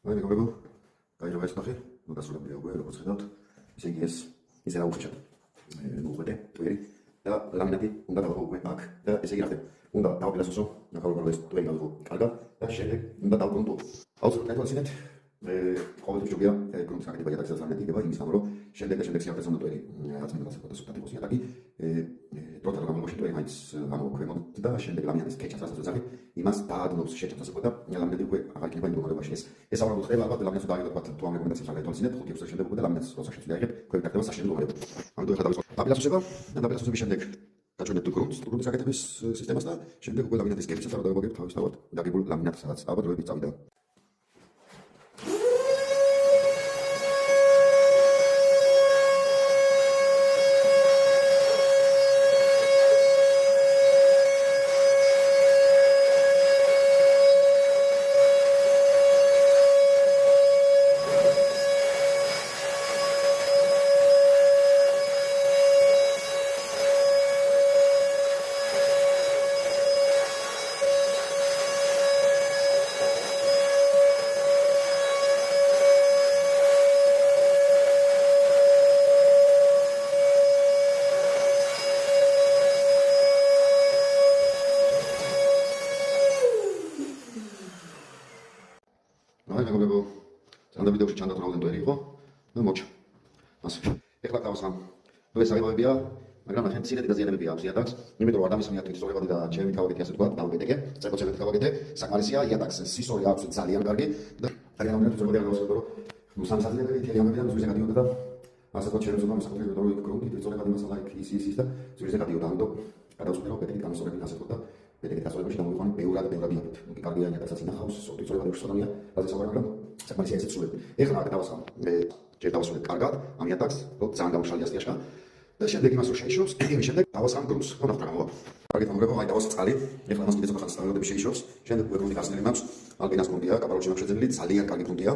აი მეგობრებო, გაიჟღერეთ ნახე, ნუ დასრულებულია უკვე, როგორც ხედავთ, ისე იგი ისე რა უხეშად. მოუყვეთე, ტვერი და ლამინატი უნდა დავაღო უკვე აქ და ესე იგი რა ხდება. უნდა დავაკლასოსო, ნახავთ ეს ტვერი გავიღო კარგად და შემდეგ უნდა დავკონტო. აუცილებლად გაითვალისწინეთ, ყოველთვის ჯობია გრუნტის გაკეთება იატაკზე ლამინატი იქნება იმის გამო, რომ შემდეგ სიახლეზე უნდა ტვერი რაც მინდა გასაკეთო სუფთა ტიპის იატაკი. დროთა რომ გამოვაშენ ტვერი მაინც ამოქვემოთ და შემდეგ ლამინატის ქეჩას რასაც ვეძახით, იმას დაადნობს შეჭამს ასე და ლამინატი უკვე აღარ იქნება იმ მდგომარეობაში. ეს აღარ უხდება ალბათ ლამინატს დააგებოთ ვთქვათ თუ ამ რეკომენდაციას არ გაითვალისწინეთ 5 წუთის შემდეგ უკვე და ლამინატს როცა შეცვლი აიღებ, ქვევით დაგდება საშინელი მდგომარეობა. ამიტომ ეხლა დავიწყოთ დაპილასოსება და დაპილასოსების შემდეგ გაჩვენებთ გრუნტის გაკეთების სისტემას და შემდეგ უკვე ლამინატის კებისას არ დავაგებთ თავისთავად დაგებულ ლამინატს, სადაც ალბათ დროებით წავიდა. აი მეგობრებო, ძალიან ვიდეოში ჩანდათ რაოდენ ტვერი იყო და მოჩა. ასე. ეხლა გავასხამ. ნუ ეს აღებებია, მაგრამ ნახეთ ცირედი დაზიანებები აქვს იატაკს. იმიტომ რომ ადამიანის მიატვით სწორებადი და ჩემი თავგეთი ასე თქვა, დავგეთეკე, წებოცებით გავაკეთე. საკმარისია იატაკს სისორი აქვს ძალიან კარგი და ძალიან ამბობთ სწორებადი არ გავასწორო, რომ ნუ სამსაძლებელი თელი ამბები და ზურზე გადიოდა და ასე თქვა ჩემს უმამს საკუთრებით რომ გრუნტი სწორებადი მასალა იქ ის და ზურზე გადიოდა, ამიტომ გადავწყვიტე რომ პედიკით გამოსწორებული ასე თქვა და პედიკით გასწორებაში დამოვიყვანე ბევრად იატაკით. ნუ კარგი იატაკსაც ინახავს, სწორებადი უშუალოა, რაზეც აღარ საკმარისია ესეც სულები. ეხლა აქ დავასხამ. ჯერ დავასრულებ კარგად ამ იატაკს, რომ ძალიან გამშალია სტიაშკა. და შემდეგ იმას რომ შეიშოვს, იმის შემდეგ დავასხამ გრუნტს. ხო ნახეთ რა მოვა. კარგი მოგრებო, აი დავასხა წყალი. ეხლა მას კიდე ცოტა ხანს სტანდარტები შეიშოვს. შემდეგ უკვე გრუნტი გასწრებული მაქვს. ალპინას გრუნტია, კაპაროლში მაქვს შეძენილი, ძალიან კარგი გრუნტია.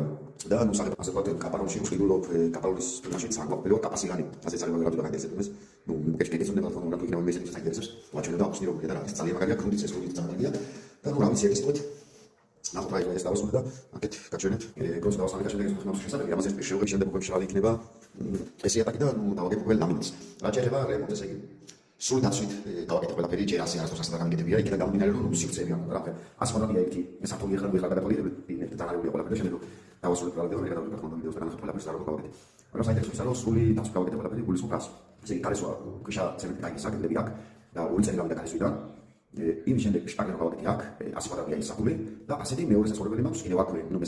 და ნუ საღებ ასე ვთქვათ, კაპაროლში ვშლიდულობ, კაპაროლის ფინაში სამყოფელო კაპასილანი. ასეც არის მაგალითად რა გადაეცეთ ეს. ნუ მეკეჭკეთეს უნდა თქო, რა თუ იქნება მესეჯს საინტერესებს. ვაჩვენე და აუხსნირო და რა ის ძალიან მაგარია გრუნტიც ეს გრუნტიც ძალიან მაგარია. და ნუ რა ვიცი ეგ ისწვით. ნახოთ აი ეს დავასრულე და აქეთ გაჩვენეთ გრუნტს დავასხამე და შემდეგ ეს ხმავს შესაძლებელი. ამას ეს შევღებ შემდეგ უკვე მშრალი იქნება ეს იატაკი და ნუ დავაგებ უკვე ლამინატს. რა შეიძლება რემონტს ესე იგი სულ დაცვით გავაკეთე ყველაფერი ჯერ ასე არასდროს ასა გამიგეთებია იქიდან გამომდინარე რომ სივრცეები ამ რა ასე ხონდია იქ საფონი ეხლა გადაგაკეთებული იქ დანარგულია ყველაფერი და შემდეგ დავასრულებ ყველაფერი და გადავიდეთ ხონდა ვიდეოს და განახოთ ყველაფერს რა გავაკეთე. მაგრამ საინტერესოა რომ სული დაცვით გავაკეთე ყველაფერი გულისხმობს. ესე იგი კალესოა ქიშა ცემენტი კაი საკეთები აქ და ორი წელი გავიდა კალესოიდან. იმის შემდეგ შტაგენ გავაკეთე აქ ასე ხონდია ის საფული და ასეთი მეორე საცხოვრებელი მაქვს კიდევ აქვე ნუ